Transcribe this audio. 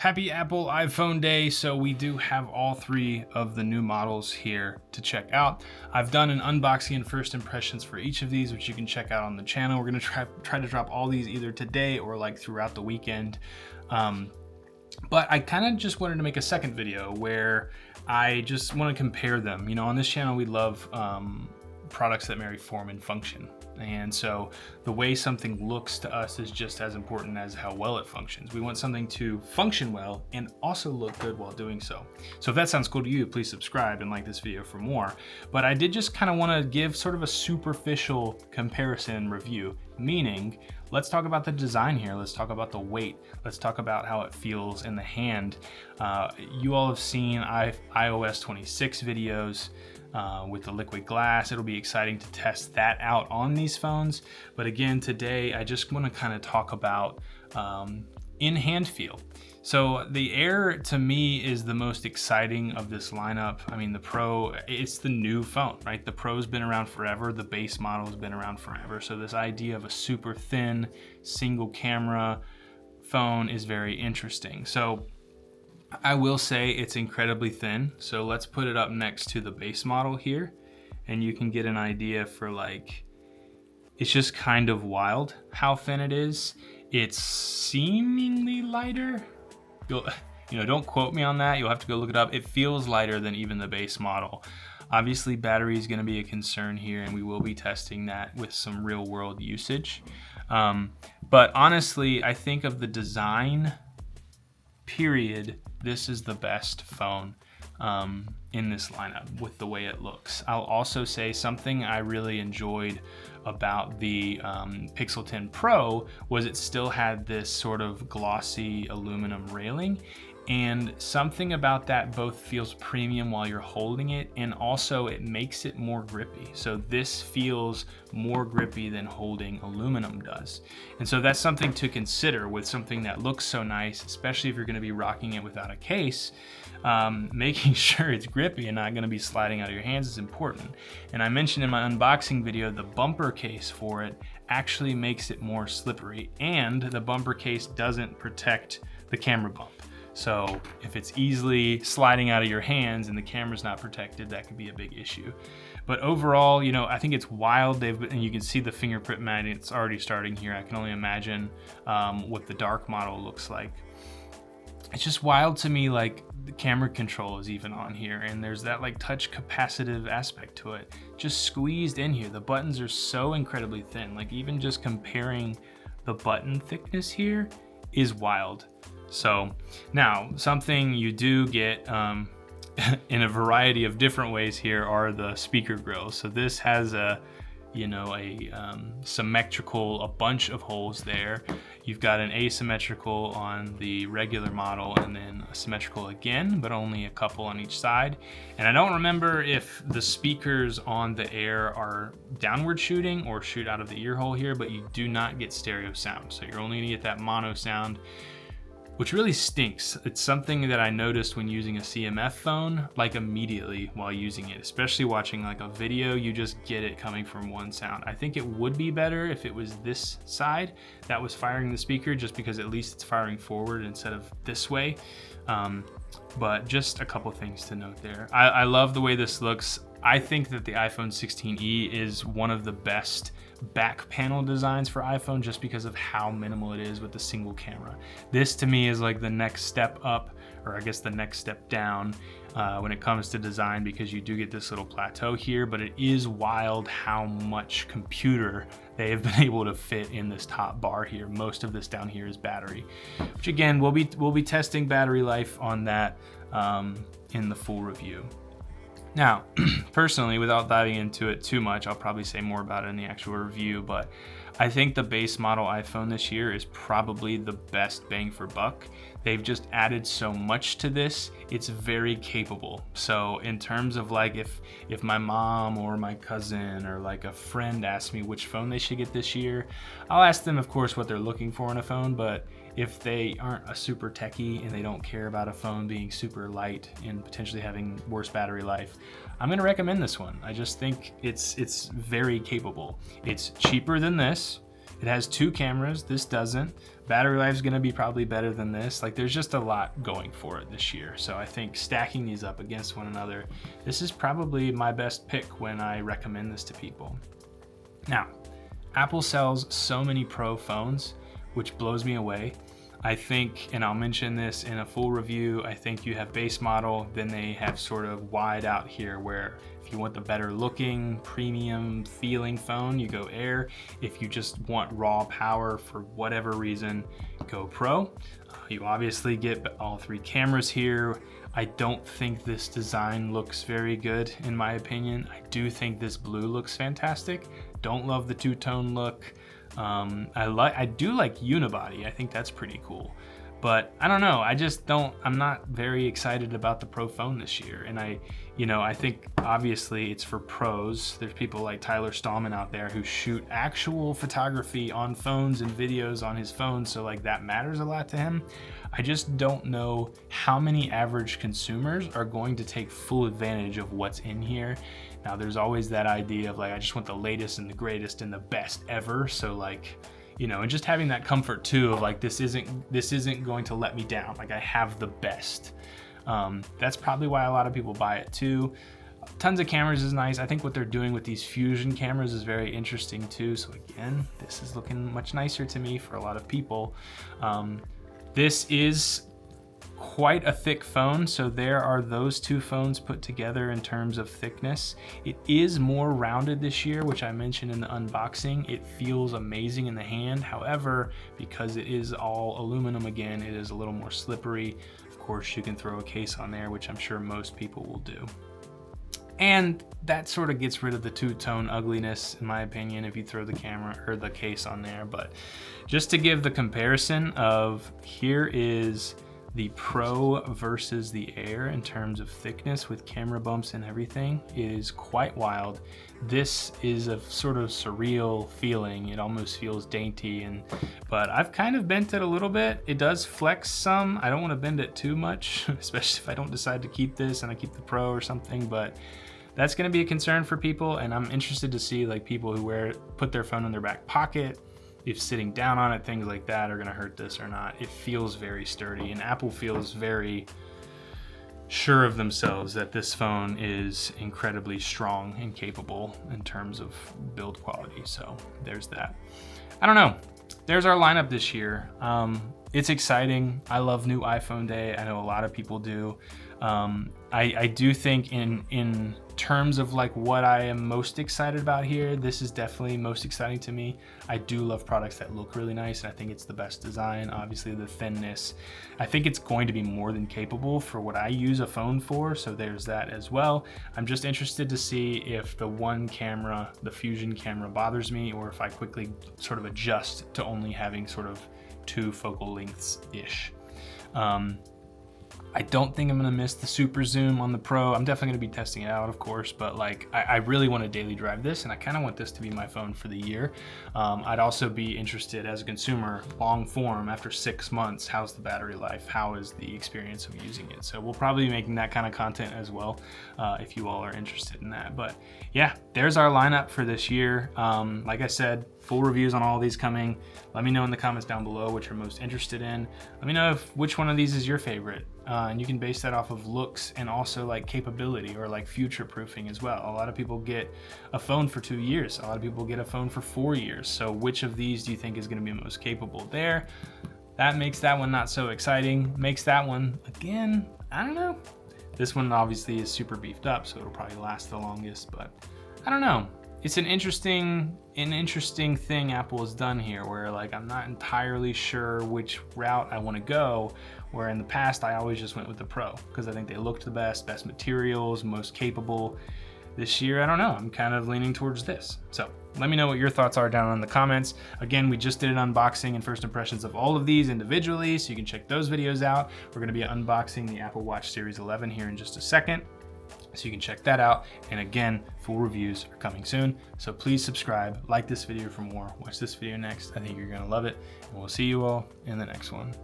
Happy Apple iPhone Day. So we do have all three of the new models here to check out. I've done an unboxing and first impressions for each of these, which you can check out on the channel. We're gonna try to drop all these either today or like throughout the weekend. But I kind of just wanted to make a second video where I just want to compare them. You know, on this channel, we love products that marry form and function. And so the way something looks to us is just as important as how well it functions. We want something to function well and also look good while doing so. So if that sounds cool to you, please subscribe and like this video for more. But I did just kind of want to give sort of a superficial comparison review, meaning let's talk about the design here. Let's talk about the weight. Let's talk about how it feels in the hand. You all have seen iOS 26 videos with the liquid glass. It'll be exciting to test that out on these phones. But again, today I just want to kind of talk about in-hand feel. So the Air to me is the most exciting of this lineup. I mean, the Pro, it's the new phone, right? The Pro's been around forever. The base model has been around forever. So this idea of a super thin single camera phone is very interesting. So I will say it's incredibly thin. So let's put it up next to the base model here, and you can get an idea for like, it's just kind of wild how thin it is. It's seemingly lighter. Don't quote me on that. You'll have to go look it up. It feels lighter than even the base model. Obviously, battery is going to be a concern here, and we will be testing that with some real world usage. But honestly, I think of the design period, this is the best phone in this lineup with the way it looks. I'll also say something I really enjoyed about the Pixel 10 Pro was it still had this sort of glossy aluminum railing, and something about that both feels premium while you're holding it, and also it makes it more grippy. So this feels more grippy than holding aluminum does. And so that's something to consider with something that looks so nice, especially if you're gonna be rocking it without a case. Making sure it's grippy and not gonna be sliding out of your hands is important. And I mentioned in my unboxing video, the bumper case for it actually makes it more slippery, and the bumper case doesn't protect the camera bump. So if it's easily sliding out of your hands and the camera's not protected, that could be a big issue. But overall, you know, I think it's wild. And you can see the fingerprint magnets already starting here. I can only imagine what the dark model looks like. It's just wild to me, like the camera control is even on here, and there's that like touch capacitive aspect to it, just squeezed in here. The buttons are so incredibly thin. Like even just comparing the button thickness here is wild. So now something you do get in a variety of different ways here are the speaker grills. So this has a symmetrical, a bunch of holes there. You've got an asymmetrical on the regular model, and then a symmetrical again, but only a couple on each side. And I don't remember if the speakers on the Air are downward shooting or shoot out of the ear hole here, but you do not get stereo sound. So you're only gonna get that mono sound, which really stinks. It's something that I noticed when using a CMF phone, like immediately while using it, especially watching like a video, you just get it coming from one sound. I think it would be better if it was this side that was firing the speaker, just because at least it's firing forward instead of this way. But just a couple things to note there. I love the way this looks. I think that the iPhone 16e is one of the best back panel designs for iPhone, just because of how minimal it is with the single camera. This to me is like the next step up, or I guess the next step down when it comes to design, because you do get this little plateau here, but it is wild how much computer they have been able to fit in this top bar here. Most of this down here is battery, which again, we'll be testing battery life on that in the full review. Now, personally, without diving into it too much, I'll probably say more about it in the actual review, but I think the base model iPhone this year is probably the best bang for buck. They've just added so much to this. It's very capable. So in terms of like if my mom or my cousin or like a friend asks me which phone they should get this year, I'll ask them, of course, what they're looking for in a phone, but if they aren't a super techie and they don't care about a phone being super light and potentially having worse battery life, I'm gonna recommend this one. I just think it's very capable. It's cheaper than this. It has 2 cameras, this doesn't. Battery life is gonna be probably better than this. Like there's just a lot going for it this year. So I think stacking these up against one another, this is probably my best pick when I recommend this to people. Now, Apple sells so many Pro phones, which blows me away. I think, and I'll mention this in a full review, I think you have base model, then they have sort of wide out here where if you want the better looking, premium feeling phone, you go Air. If you just want raw power for whatever reason, go Pro. You obviously get all 3 cameras here. I don't think this design looks very good in my opinion. I do think this blue looks fantastic. Don't love the two-tone look. I do like unibody. I think that's pretty cool, but I don't know. I'm not very excited about the Pro phone this year. And I think obviously it's for pros. There's people like Tyler Stallman out there who shoot actual photography on phones and videos on his phone. So like that matters a lot to him. I just don't know how many average consumers are going to take full advantage of what's in here. Now there's always that idea of like, I just want the latest and the greatest and the best ever. So like, and just having that comfort too of like, this isn't going to let me down. Like I have the best. That's probably why a lot of people buy it too. Tons of cameras is nice. I think what they're doing with these fusion cameras is very interesting too. So again, this is looking much nicer to me for a lot of people. This is quite a thick phone, so there are those 2 phones put together in terms of thickness. It is more rounded this year, which I mentioned in the unboxing. It feels amazing in the hand. However, because it is all aluminum again, it is a little more slippery. Of course, you can throw a case on there, which I'm sure most people will do. And that sort of gets rid of the two-tone ugliness, in my opinion, if you throw the camera or the case on there. But just to give the comparison of, here is the Pro versus the Air in terms of thickness with camera bumps and everything. It is quite wild. This is a sort of surreal feeling. It almost feels dainty, but I've kind of bent it a little bit. It does flex some. I don't want to bend it too much, especially if I don't decide to keep this and I keep the Pro or something, but that's going to be a concern for people. And I'm interested to see like people who put their phone in their back pocket, if sitting down on it, things like that are gonna hurt this or not. It feels very sturdy, and Apple feels very sure of themselves that this phone is incredibly strong and capable in terms of build quality. So there's that. I don't know. There's our lineup this year. It's exciting. I love new iPhone day. I know a lot of people do. I do think in terms of like what I am most excited about here, this is definitely most exciting to me. I do love products that look really nice, and I think it's the best design. Obviously the thinness, I think it's going to be more than capable for what I use a phone for, so there's that as well. I'm just interested to see if the one camera, the Fusion camera, bothers me, or if I quickly sort of adjust to only having sort of 2 focal lengths-ish. I don't think I'm gonna miss the super zoom on the Pro. I'm definitely gonna be testing it out, of course, but like I really want to daily drive this, and I kind of want this to be my phone for the year. I'd also be interested as a consumer, long form, after 6 months, how's the battery life? How is the experience of using it? So we'll probably be making that kind of content as well, if you all are interested in that. But yeah, there's our lineup for this year. Like I said, full reviews on all of these coming. Let me know in the comments down below what you're most interested in. Let me know which one of these is your favorite. And you can base that off of looks and also like capability or like future proofing as well. A lot of people get a phone for 2 years. A lot of people get a phone for 4 years. So which of these do you think is going to be most capable there? That makes that one not so exciting. Makes that one, again, I don't know. This one obviously is super beefed up, so it'll probably last the longest, but I don't know. It's an interesting thing Apple has done here, where like I'm not entirely sure which route I want to go, where in the past I always just went with the Pro because I think they looked the best materials, most capable. This year, I don't know, I'm kind of leaning towards this. So let me know what your thoughts are down in the comments. Again, we just did an unboxing and first impressions of all of these individually, so you can check those videos out. We're gonna be unboxing the Apple Watch Series 11 here in just a second, so you can check that out. And again, full reviews are coming soon. So please subscribe, like this video for more, watch this video next. I think you're gonna love it, and we'll see you all in the next one.